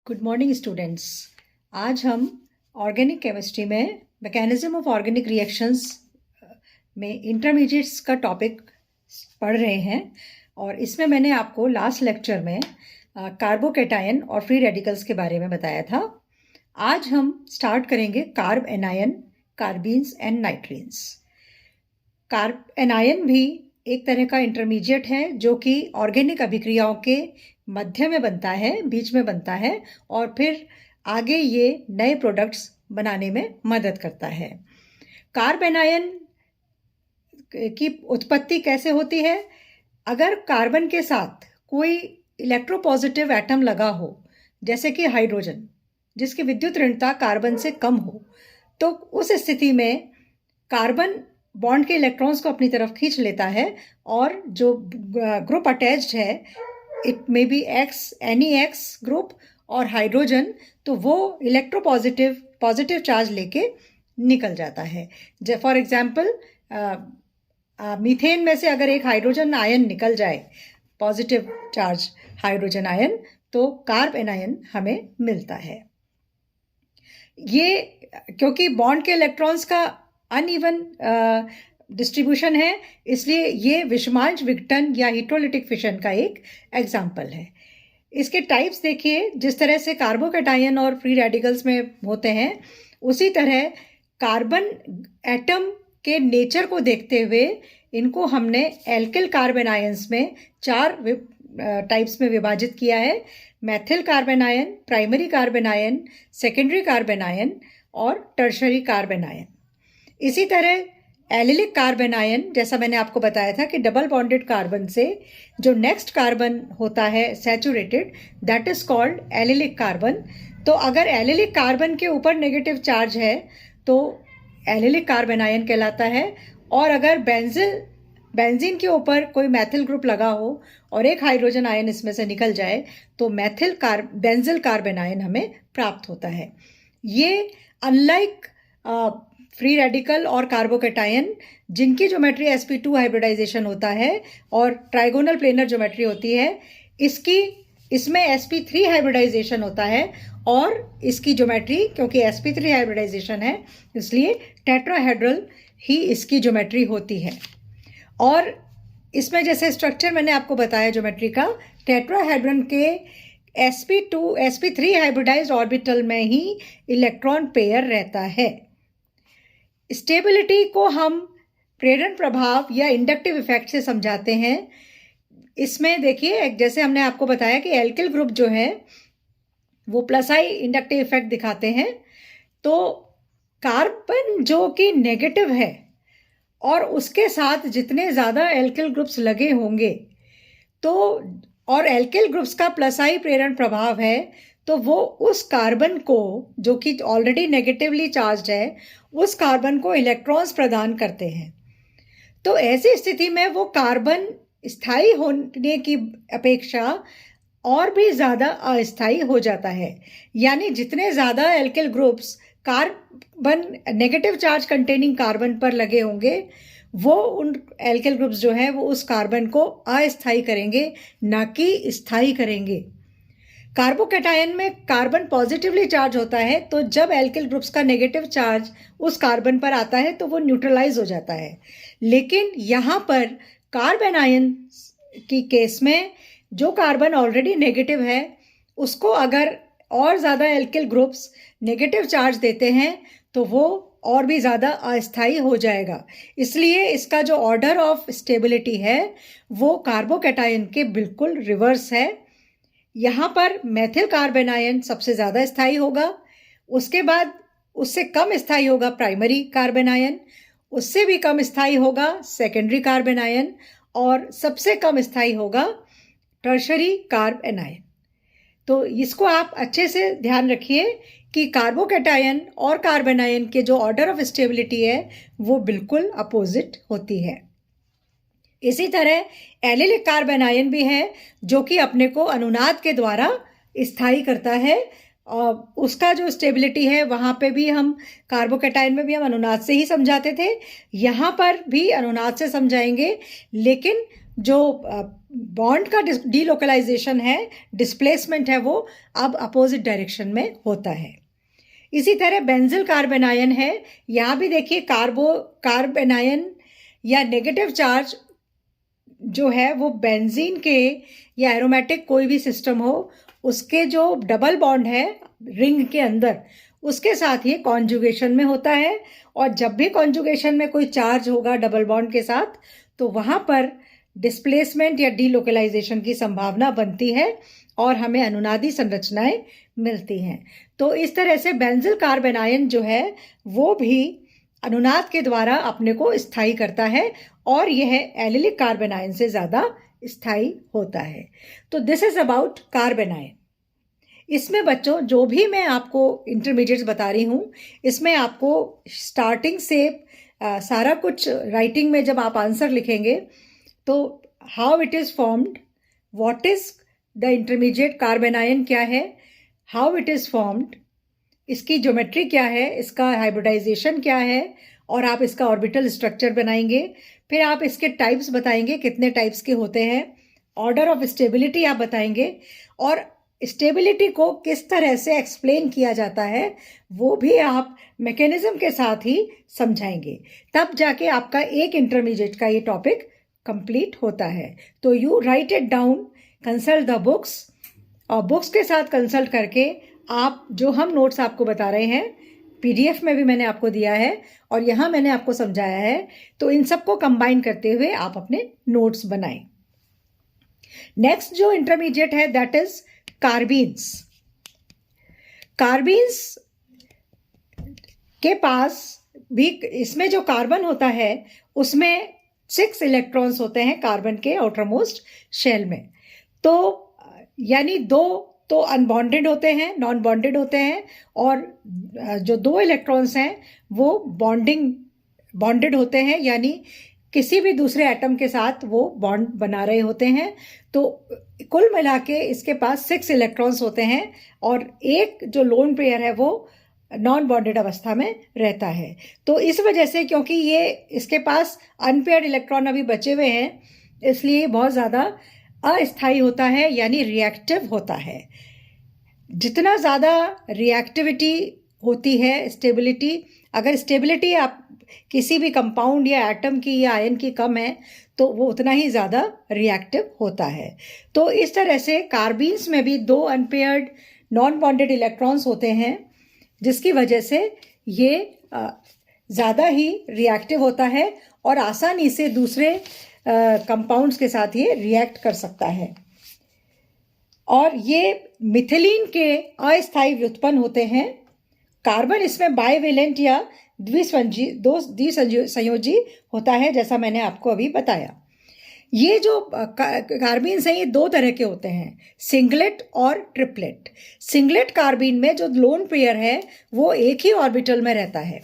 Good morning students. आज हम organic chemistry में मैकेनिज्म ऑफ ऑर्गेनिक रिएक्शंस में इंटरमीडिएट्स का टॉपिक पढ़ रहे हैं और इसमें मैंने आपको लास्ट लेक्चर में कार्बोकैटायन और फ्री रेडिकल्स के बारे में बताया था। आज हम स्टार्ट करेंगे carbanion, carbenes and nitrenes. Carbanion भी एक तरह का इंटरमीडिएट है जो कि ऑर्गेनिक अभिक्रियाओं के मध्य में बनता है, बीच में बनता है और फिर आगे ये नए प्रोडक्ट्स बनाने में मदद करता है। कार्ब एनायन की उत्पत्ति कैसे होती है? अगर कार्बन के साथ कोई इलेक्ट्रोपॉजिटिव एटम लगा हो, जैसे कि हाइड्रोजन, जिसकी विद्युत ऋणता कार्बन से कम हो, तो उस स्थिति में कार्बन बॉन्ड के इलेक्ट्रॉन्स को अपनी तरफ खींच लेता है और जो ग्रुप अटैच्ड है, it may be x, any x group और हाइड्रोजन, तो वो पॉजिटिव चार्ज लेके निकल जाता है। फॉर एग्जाम्पल मीथेन में से अगर एक हाइड्रोजन आयन निकल जाए, पॉजिटिव चार्ज हाइड्रोजन आयन, तो कार्ब एनायन हमें मिलता है। ये क्योंकि बॉन्ड के इलेक्ट्रॉन्स का अनइवन डिस्ट्रीब्यूशन है, इसलिए ये विषमांश विघटन या हिट्रोलिटिक फिशन का एक एग्जाम्पल है। इसके टाइप्स देखिए, जिस तरह से कार्बोकैटायन और फ्री रेडिकल्स में होते हैं, उसी तरह कार्बन एटम के नेचर को देखते हुए इनको हमने एल्किल कार्बन आयंस में 4 टाइप्स में विभाजित किया है: Maithil carbon ion, primary carbon ion, secondary carbon ion और टर्शरी कार्बन आयन। इसी तरह एलिलिक कार्बन आयन, जैसा मैंने आपको बताया था कि डबल बॉन्डेड कार्बन से जो नेक्स्ट कार्बन होता है saturated, that is called allylic carbon. तो अगर एलिलिक कार्बन के ऊपर नेगेटिव चार्ज है तो एलिलिक कार्बन आयन कहलाता है, और अगर बेंजीन के ऊपर कोई मैथिल ग्रुप लगा हो और एक हाइड्रोजन आयन इसमें से निकल जाए तो बेंजिल कार्बन आयन हमें प्राप्त होता है। ये अनलाइक फ्री रेडिकल और कार्बोकैटायन, जिनकी ज्योमेट्री sp2 हाइब्रिडाइजेशन होता है और ट्राइगोनल प्लेनर ज्योमेट्री होती है, इसमें sp3 हाइब्रिडाइजेशन होता है और इसकी ज्योमेट्री, क्योंकि sp3 हाइब्रिडाइजेशन है इसलिए टेट्राहेड्रल ही इसकी ज्योमेट्री होती है। और इसमें जैसे स्ट्रक्चर मैंने आपको बताया ज्योमेट्री का, टेट्राहेड्रन के sp3 हाइब्रिडाइज्ड ऑर्बिटल में ही इलेक्ट्रॉन पेयर रहता है। स्टेबिलिटी को हम प्रेरण प्रभाव या इंडक्टिव इफेक्ट से समझाते हैं। इसमें देखिए, जैसे हमने आपको बताया कि एल्किल ग्रुप जो है वो प्लस आई इंडक्टिव इफेक्ट दिखाते हैं, तो कार्बन जो कि नेगेटिव है और उसके साथ जितने ज़्यादा एल्किल ग्रुप्स लगे होंगे, तो और एल्किल ग्रुप्स का प्लस आई प्रेरण प्रभाव है, तो वो उस कार्बन को, जो कि ऑलरेडी नेगेटिवली चार्ज्ड है, उस कार्बन को इलेक्ट्रॉन्स प्रदान करते हैं। तो ऐसी स्थिति में वो कार्बन स्थायी होने की अपेक्षा और भी ज़्यादा अस्थायी हो जाता है। यानी जितने ज़्यादा alkyl groups carbon negative charge containing carbon पर लगे होंगे, वो उन एल्किल ग्रुप्स जो है वो उस कार्बन को अस्थायी करेंगे, ना कि स्थायी करेंगे। कार्बोकैटायन में कार्बन पॉजिटिवली चार्ज होता है, तो जब एल्किल ग्रुप्स का नेगेटिव चार्ज उस कार्बन पर आता है तो वो न्यूट्रलाइज हो जाता है। लेकिन यहाँ पर कार्बन आयन की केस में जो कार्बन ऑलरेडी नेगेटिव है, उसको अगर और ज़्यादा एल्किल ग्रुप्स नेगेटिव चार्ज देते हैं तो वो और भी ज़्यादा अस्थायी हो जाएगा। इसलिए इसका जो ऑर्डर ऑफ स्टेबिलिटी है वो कार्बोकैटायन के बिल्कुल रिवर्स है। यहाँ पर मैथिल कार्बन आयन सबसे ज़्यादा स्थायी होगा, उसके बाद उससे कम स्थायी होगा प्राइमरी कार्बन आयन, उससे भी कम स्थायी होगा सेकेंडरी कार्बन आयन, और सबसे कम स्थायी होगा टर्शरी कार्बन आयन। तो इसको आप अच्छे से ध्यान रखिए कि कार्बोकैटायन और कार्बन आयन के जो ऑर्डर ऑफ स्टेबिलिटी है वो बिल्कुल अपोजिट होती है। इसी तरह एलिलिक कार्बन आयन भी है, जो कि अपने को अनुनाद के द्वारा स्थायी करता है। और उसका जो स्टेबिलिटी है वहाँ पे भी हम कार्बोकैटायन में भी हम अनुनाद से ही समझाते थे, यहाँ पर भी अनुनाद से समझाएंगे, लेकिन जो बॉन्ड का डीलोकलाइजेशन है, डिस्प्लेसमेंट है, वो अब अपोजिट डायरेक्शन में होता है। इसी तरह बेंजिल कार्बेनायन है, यहाँ भी देखिए कार्बेनायन या नेगेटिव चार्ज जो है वो बेंजीन के या एरोमेटिक कोई भी सिस्टम हो उसके जो डबल बॉन्ड है रिंग के अंदर उसके साथ ये कॉन्जुगेशन में होता है, और जब भी कॉन्जुगेशन में कोई चार्ज होगा डबल बॉन्ड के साथ तो वहाँ पर डिस्प्लेसमेंट या डीलोकलाइजेशन की संभावना बनती है और हमें अनुनादी संरचनाएं मिलती हैं। तो इस तरह से बेंजिल कार्बेनायन जो है वो भी अनुनाद के द्वारा अपने को स्थायी करता है और यह एलिलिक कार्बेनायन से ज़्यादा स्थायी होता है। तो दिस इज अबाउट कार्बेनायन। इसमें बच्चों जो भी मैं आपको इंटरमीडिएट्स बता रही हूँ इसमें आपको स्टार्टिंग से सारा कुछ राइटिंग में जब आप आंसर लिखेंगे तो how it is formed, what is the intermediate carbanion क्या है, हाउ इट इज़ फॉर्म्ड, इसकी ज्योमेट्री क्या है, इसका हाइब्रिडाइजेशन क्या है, और आप इसका ऑर्बिटल स्ट्रक्चर बनाएंगे। फिर आप इसके टाइप्स बताएंगे कितने टाइप्स के होते हैं, ऑर्डर ऑफ स्टेबिलिटी आप बताएंगे, और स्टेबिलिटी को किस तरह से एक्सप्लेन किया जाता है वो भी आप मैकेनिज्म के साथ ही समझाएंगे। तब जाके आपका एक इंटरमीडिएट का ये टॉपिक कंप्लीट होता है। तो you right it down, consult the books, और बुक्स के साथ कंसल्ट करके आप जो हम नोट्स आपको बता रहे हैं पीडीएफ में भी मैंने आपको दिया है और यहाँ मैंने आपको समझाया है, तो इन सबको कंबाइन करते हुए आप अपने नोट्स बनाएं। नेक्स्ट जो इंटरमीडिएट है दैट इज कार्बीन्स। कार्बीन्स के पास भी इसमें जो कार्बन होता है उसमें 6 इलेक्ट्रॉन्स होते हैं कार्बन के आउटरमोस्ट शेल में। तो यानी 2 तो अनबॉन्डेड होते हैं, नॉन बॉन्डेड होते हैं, और जो 2 इलेक्ट्रॉन्स हैं वो बॉन्डेड होते हैं, यानी किसी भी दूसरे एटम के साथ वो बॉन्ड बना रहे होते हैं। तो कुल मिला के इसके पास 6 इलेक्ट्रॉन्स होते हैं और एक जो लोन पेयर है वो नॉन बॉन्डेड अवस्था में रहता है। तो इस वजह से क्योंकि ये इसके पास अनपेयर्ड इलेक्ट्रॉन अभी बचे हुए हैं इसलिए बहुत ज़्यादा अस्थायी होता है, यानी रिएक्टिव होता है। जितना ज़्यादा रिएक्टिविटी होती है, स्टेबिलिटी, अगर स्टेबिलिटी आप किसी भी कंपाउंड या एटम की या आयन की कम है तो वो उतना ही ज़्यादा रिएक्टिव होता है। तो इस तरह से कार्बीन्स में भी 2 अनपेयर्ड नॉन बॉन्डेड इलेक्ट्रॉन्स होते हैं जिसकी वजह से ये ज़्यादा ही रिएक्टिव होता है और आसानी से दूसरे कंपाउंड्स के साथ ये रिएक्ट कर सकता है। और ये मिथिलीन के अस्थायी व्युत्पन्न होते हैं। कार्बन इसमें बाइवेलेंट या द्विसंयोजी होता है, जैसा मैंने आपको अभी बताया। ये जो कार्बीन्स हैं ये 2 तरह के होते हैं, सिंगलेट और ट्रिपलेट। सिंगलेट कार्बीन में जो लोन पेयर है वो एक ही ऑर्बिटल में रहता है,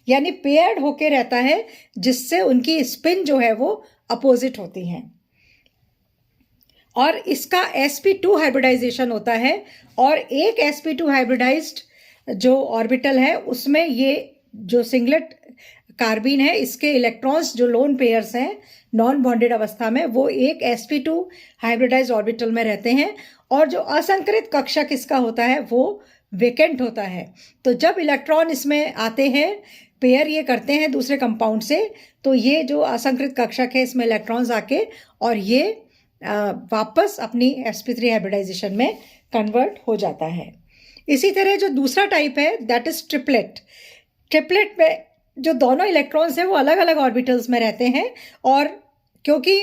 यानी पेयर्ड होके रहता है, जिससे उनकी स्पिन जो है वो अपोजिट होती हैं। और इसका sp2 हाइब्रिडाइजेशन होता है, और एक sp2 हाइब्रिडाइज्ड जो ऑर्बिटल है उसमें ये जो सिंगलेट कार्बीन है इसके इलेक्ट्रॉन्स जो लोन पेयर्स हैं नॉन बॉन्डेड अवस्था में वो एक sp2 हाइब्रिडाइज्ड ऑर्बिटल में रहते हैं, और जो असंकृत कक्षक इसका होता है वो वेकेंट होता है। तो जब इलेक्ट्रॉन इसमें आते हैं, पेयर ये करते हैं दूसरे कंपाउंड से, तो ये जो असंकृत कक्षक है इसमें इलेक्ट्रॉन्स आके और ये वापस अपनी sp3 हाइब्रिडाइजेशन में कन्वर्ट हो जाता है। इसी तरह जो दूसरा टाइप है दैट इज ट्रिपलेट। ट्रिपलेट में जो दोनों इलेक्ट्रॉन्स हैं वो अलग अलग ऑर्बिटल्स में रहते हैं, और क्योंकि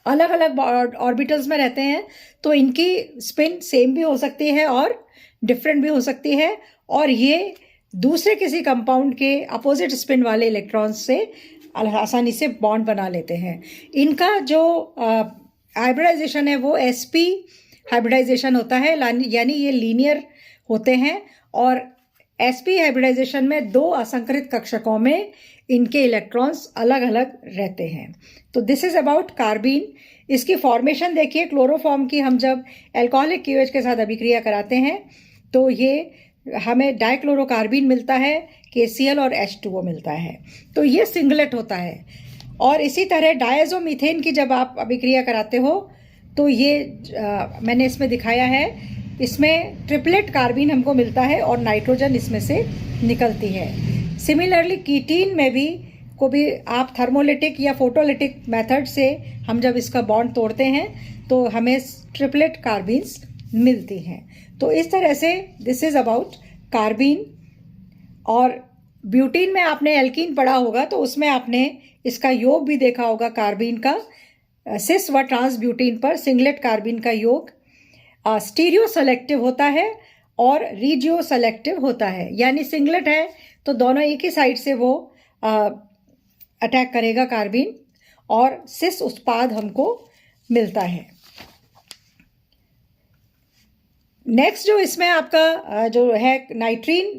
अलग अलग ऑर्बिटल्स में रहते हैं तो इनकी स्पिन सेम भी हो सकती है और डिफरेंट भी हो सकती है, और ये दूसरे किसी कंपाउंड के अपोजिट स्पिन वाले इलेक्ट्रॉन्स से आसानी से बॉन्ड बना लेते हैं। इनका जो हाइब्रिडाइजेशन है वो sp हाइब्रिडाइजेशन होता है, यानी ये लीनियर होते हैं, और sp हाइब्रिडाइजेशन में 2 असंकृत कक्षकों में इनके इलेक्ट्रॉन्स अलग अलग रहते हैं। तो दिस इज अबाउट कार्बीन। इसकी फॉर्मेशन देखिए, क्लोरोफॉर्म की हम जब एल्कोहलिक क्यूएच के साथ अभिक्रिया कराते हैं तो ये हमें डाइक्लोरोकार्बीन मिलता है, KCl और H2O मिलता है। तो ये सिंगलेट होता है। और इसी तरह डायज़ोमीथेन की जब आप अभिक्रिया कराते हो तो ये मैंने इसमें दिखाया है, इसमें ट्रिपलेट कार्बीन हमको मिलता है और नाइट्रोजन इसमें से निकलती है। सिमिलरली कीटीन में भी आप थर्मोलिटिक या फोटोलिटिक मेथड से हम जब इसका बॉन्ड तोड़ते हैं तो हमें ट्रिपलेट कार्बीन्स मिलती हैं। तो इस तरह से दिस इज़ अबाउट कार्बीन। और ब्यूटीन में आपने एल्कीन पढ़ा होगा तो उसमें आपने इसका योग भी देखा होगा कार्बीन का, सिस व ट्रांस ब्यूटीन पर सिंगलेट कार्बीन का योग स्टीरियो सेलेक्टिव होता है और रीजियो सेलेक्टिव होता है। यानी सिंगलेट है तो दोनों एक ही साइड से वो अटैक करेगा कार्बीन, और सिस उत्पाद हमको मिलता है। नेक्स्ट जो इसमें आपका जो है नाइट्रीन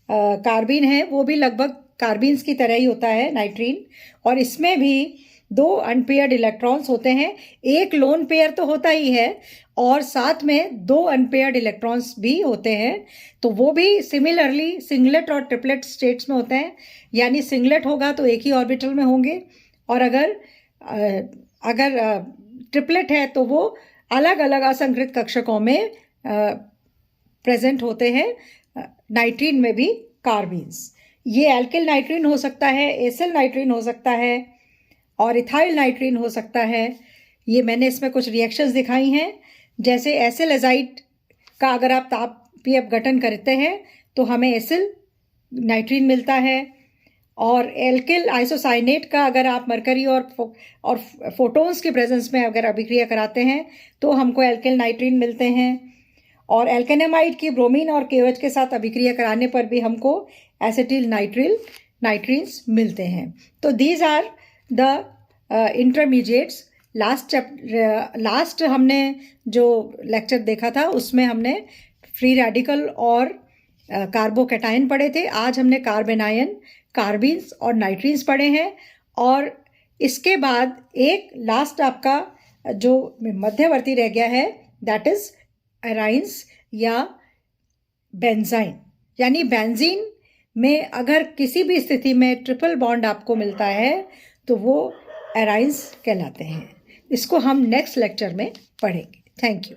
कार्बीन है, वो भी लगभग कार्बीन्स की तरह ही होता है नाइट्रीन, और इसमें भी 2 अनपेयर्ड इलेक्ट्रॉन्स होते हैं। एक लोन पेयर तो होता ही है और साथ में 2 अनपेयर्ड इलेक्ट्रॉन्स भी होते हैं। तो वो भी सिमिलरली सिंगलेट और ट्रिपलेट स्टेट्स में होते हैं। यानी सिंगलेट होगा तो एक ही ऑर्बिटल में होंगे, और अगर ट्रिपलेट है तो वो अलग अलग असंकृत कक्षकों में प्रेजेंट होते हैं। नाइट्रीन में भी कार्बीन्स, ये एल्किल नाइट्रीन हो सकता है, एसिल नाइट्रीन हो सकता है और इथाइल नाइट्रीन हो सकता है। ये मैंने इसमें कुछ रिएक्शंस दिखाई हैं। जैसे एसिल एजाइड का अगर आप तापीय अपघटन करते हैं तो हमें एसिल नाइट्रीन मिलता है, और एल्किल आइसोसाइनेट का अगर आप मरकरी और फोटोन्स के प्रेजेंस में अगर अभिक्रिया कराते हैं तो हमको एल्किल नाइट्रीन मिलते हैं। और एल्केनेमाइड की ब्रोमीन और KOH के साथ अभिक्रिया कराने पर भी हमको एसिटिल नाइट्रीन्स मिलते हैं। तो these are the intermediates. Last हमने जो लेक्चर देखा था उसमें हमने फ्री रेडिकल और कार्बोकैटायन पढ़े थे। आज हमने कार्बेनायन, कार्बीन्स और नाइट्रीन्स पढ़े हैं। और इसके बाद एक लास्ट आपका जो मध्यवर्ती रह गया है, दैट इज एराइन्स या बेंजाइन। यानी बेंजीन में अगर किसी भी स्थिति में ट्रिपल बॉन्ड आपको मिलता है तो वो एराइन्स कहलाते हैं। इसको हम नेक्स्ट लेक्चर में पढ़ेंगे। Thank you.